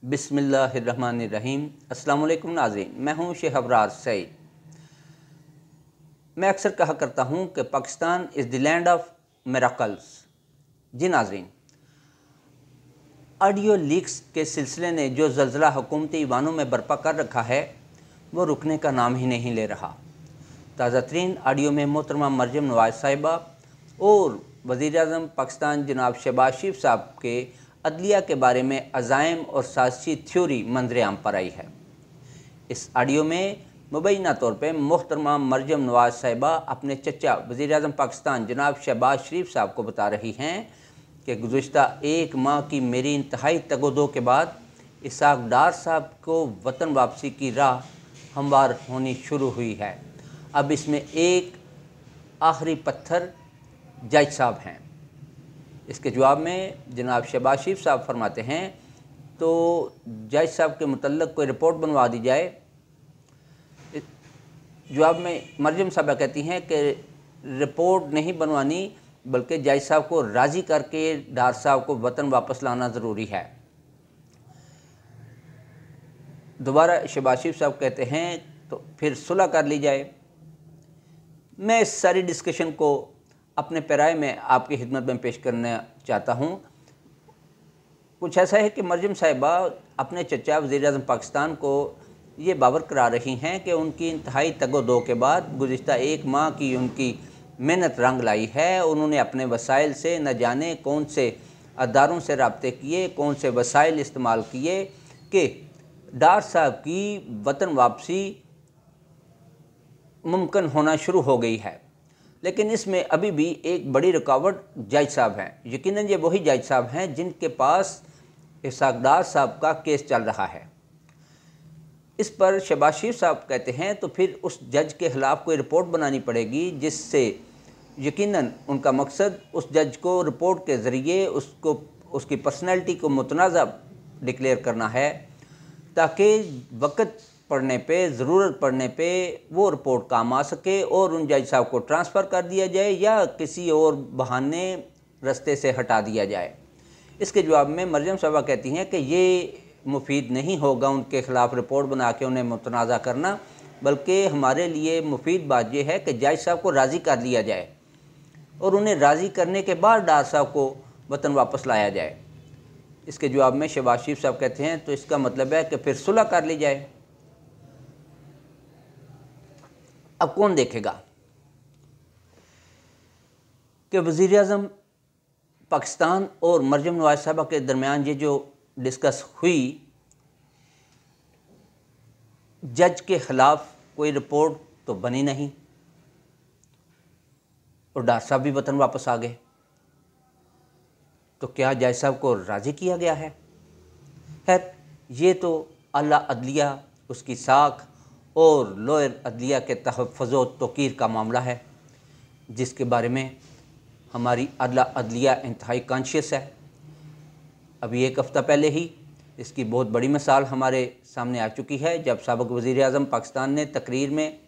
बिस्मिल्लाहिर्रहमानिर्रहीम। अस्सलाम वालेकुम नाज़रीन, मैं हूँ शेख अबरार सईद। मैं अक्सर कहा करता हूँ कि Pakistan is the land of miracles. जी नाज़रीन, ऑडियो लीक्स के सिलसिले ने जो ज़लज़ला हुकूमती ईवानों में बर्पा कर रखा है वो रुकने का नाम ही नहीं ले रहा। ताज़ा तरीन ऑडियो में मोहतरमा मरजम नवाज़ साहिबा और वज़ीर-ए-आज़म पाकिस्तान जनाब शहबाज शरीफ साहब के अदलिया के बारे में अज़ाइम और साज़िशी थ्योरी मंजर आम पर आई है। इस ऑडियो में मुबैना तौर पर मोहतरमा मरजम नवाज़ साहिबा अपने चचा वज़ीर-ए-आज़म पाकिस्तान जनाब शहबाज शरीफ साहब को बता रही हैं कि गुज़िश्ता एक माह की मेरी इंतहाई तगोदो के बाद इसहाक डार साहब को वतन वापसी की राह हमवार होनी शुरू हुई है। अब इसमें एक आखिरी पत्थर जज साहब हैं। इसके जवाब में जनाब शहबाज शरीफ साहब फरमाते हैं तो जज साहब के मुतल्लक कोई रिपोर्ट बनवा दी जाए। जवाब में मरजम साहबा कहती हैं कि रिपोर्ट नहीं बनवानी बल्कि जज साहब को राज़ी करके डार साहब को वतन वापस लाना ज़रूरी है। दोबारा शहबाज शरीफ साहब कहते हैं तो फिर सुलह कर ली जाए। मैं इस सारी डिस्कशन को अपने पैराए में आपकी खिदमत में पेश करना चाहता हूँ। कुछ ऐसा है कि मरजम साहिबा अपने चचा वज़ीर-ए-आज़म पाकिस्तान को ये बावर करा रही हैं कि उनकी इंतहाई तगोदो के बाद गुज़िश्ता एक माह की उनकी मेहनत रंग लाई है। उन्होंने अपने वसाइल से न जाने कौन से अदारों से रब्ते किए, कौन से वसाइल इस्तेमाल किए कि डार साहब की वतन वापसी मुमकिन होना शुरू हो गई है। लेकिन इसमें अभी भी एक बड़ी रुकावट जज साहब हैं। यकीनन ये वही जज साहब हैं जिनके पास इसहाक डार साहब का केस चल रहा है। इस पर शहबाज शरीफ साहब कहते हैं तो फिर उस जज के ख़िलाफ़ कोई रिपोर्ट बनानी पड़ेगी जिससे यकीनन उनका मकसद उस जज को रिपोर्ट के ज़रिए उसकी पर्सनैलिटी को मुतनाज़ा डिक्लेयर करना है ताकि वक़्त पढ़ने पे, ज़रूरत पड़ने पे वो रिपोर्ट काम आ सके और उन जज साहब को ट्रांसफ़र कर दिया जाए या किसी और बहाने रास्ते से हटा दिया जाए। इसके जवाब में मरजम साहबा कहती हैं कि ये मुफीद नहीं होगा उनके ख़िलाफ़ रिपोर्ट बना के उन्हें मुतनाज़ा करना, बल्कि हमारे लिए मुफीद बात यह है कि जज साहब को राज़ी कर लिया जाए और उन्हें राज़ी करने के बाद डार साहब को वतन वापस लाया जाए। इसके जवाब में शहबाज शरीफ साहब कहते हैं तो इसका मतलब है कि फिर सुलह कर ली जाए। अब कौन देखेगा कि वज़ीर-ए-आज़म पाकिस्तान और मरजम नवाज़ साहिबा के दरमियान ये जो डिस्कस हुई, जज के ख़िलाफ़ कोई रिपोर्ट तो बनी नहीं और डार साहब भी वतन वापस आ गए, तो क्या जज साहब को राज़ी किया गया है? खैर, ये तो आला अदलिया, उसकी साख और लोअर अदलिया के तहफ़्फ़ुज़ व तौक़ीर का मामला है जिसके बारे में हमारी आला अदलिया इंतहाई कॉन्शियस है। अभी एक हफ़्ता पहले ही इसकी बहुत बड़ी मिसाल हमारे सामने आ चुकी है जब साबिक़ वज़ीर-ए-आज़म पाकिस्तान ने तकरीर में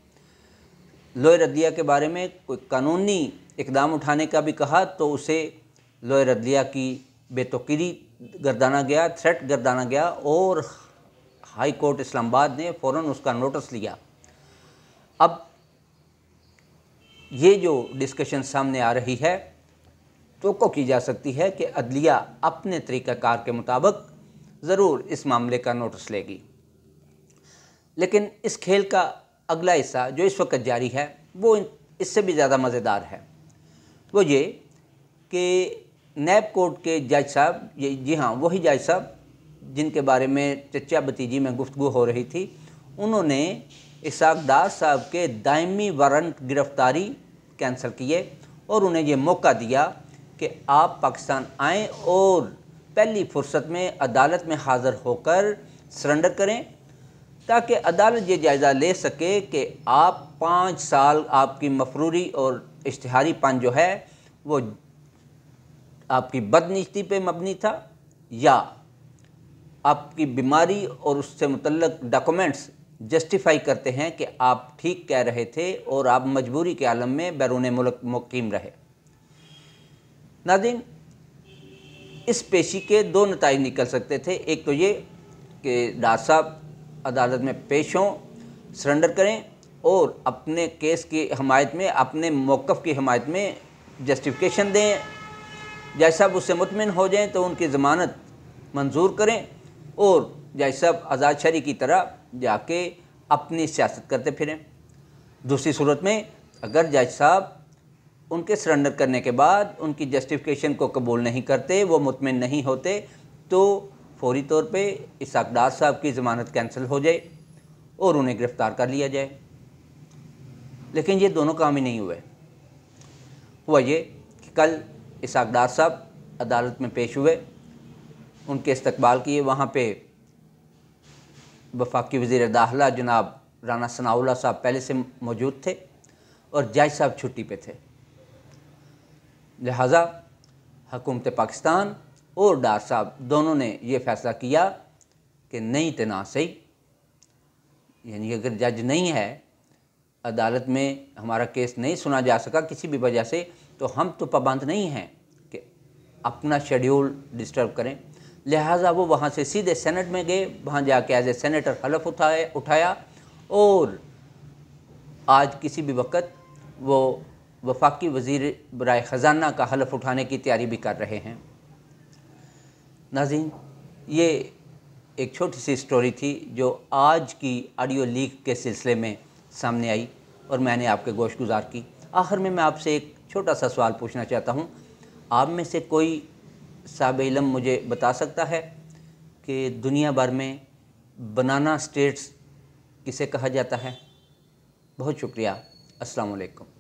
लोअर अदलिया के बारे में कोई कानूनी इक़दाम उठाने का भी कहा तो उसे लोअर अदलिया की बेतौकीरी गर्दाना गया, थ्रेट गर्दाना गया और हाई कोर्ट इस्लामाबाद ने फ़ौरन उसका नोटिस लिया। अब ये जो डिस्कशन सामने आ रही है तो की जा सकती है कि अदलिया अपने तरीक़ाकार के मुताबिक ज़रूर इस मामले का नोटिस लेगी। लेकिन इस खेल का अगला हिस्सा जो इस वक्त जारी है वो इससे भी ज़्यादा मज़ेदार है। वो ये कि नैब कोर्ट के जज साहब, जी हाँ वही जज साहब जिनके बारे में चचा भतीजी में गुफ्तगू हो रही थी, उन्होंने इसहाक डार साहब के दायमी वारंट गिरफ़्तारी कैंसिल किए और उन्हें ये मौका दिया कि आप पाकिस्तान आएँ और पहली फ़ुर्सत में अदालत में हाज़िर होकर सरेंडर करें ताकि अदालत ये जायज़ा ले सके कि आप 5 साल आपकी मफरूरी और इश्तिहारीपन जो है वो आपकी बदनीयती पे मबनी था या आपकी बीमारी और उससे मुतल्लक डॉक्यूमेंट्स जस्टिफाई करते हैं कि आप ठीक कह रहे थे और आप मजबूरी के आलम में बैरून मुल्क मुकीम रहे। नाज़रीन, इस पेशी के दो नताइज निकल सकते थे। एक तो ये कि डॉक्टर साहब अदालत में पेश हों, सरेंडर करें और अपने केस की हमायत में, अपने मौक़िफ़ की हमायत में जस्टिफिकेशन दें। जज साहब उससे मुतमिन हो जाएं तो उनकी ज़मानत मंजूर करें और जज साहब आज़ाद शहरी की तरह जाके अपनी सियासत करते फिरें। दूसरी सूरत में अगर जज साहब उनके सरेंडर करने के बाद उनकी जस्टिफिकेशन को कबूल नहीं करते, वो मुतमिन नहीं होते, तो फौरी तौर पे इसहाक डार साहब की ज़मानत कैंसिल हो जाए और उन्हें गिरफ़्तार कर लिया जाए। लेकिन ये दोनों काम ही नहीं हुए। हुआ ये कि कल इसहाक डार साहब अदालत में पेश हुए, उनके इस्तकबाल किए। वहाँ पे वफाकी वज़ीर दाखिला जनाब राना सनाउल्लाह साहब पहले से मौजूद थे और जज साहब छुट्टी पे थे। लिहाजा हुकूमत पाकिस्तान और डार साहब दोनों ने ये फ़ैसला किया कि नहीं तना सही, यानी अगर जज नहीं है, अदालत में हमारा केस नहीं सुना जा सका किसी भी वजह से, तो हम तो पाबंद नहीं हैं कि अपना शेड्यूल डिस्टर्ब करें। लिहाजा वो वहाँ से सीधे सेनेट में गए, वहाँ जाके एज ए सेनेटर हलफ उठाया और आज किसी भी वक्त वो वफाकी वज़ीर बराए ख़जाना का हलफ उठाने की तैयारी भी कर रहे हैं। नाज़रीन, ये एक छोटी सी स्टोरी थी जो आज की ऑडियो लीक के सिलसिले में सामने आई और मैंने आपके गोशगुजार की। आखिर में मैं आपसे एक छोटा सा सवाल पूछना चाहता हूँ। आप में से कोई साहिब इल्म मुझे बता सकता है कि दुनिया भर में बनाना स्टेट्स किसे कहा जाता है? बहुत शुक्रिया। अस्सलाम वालेकुम।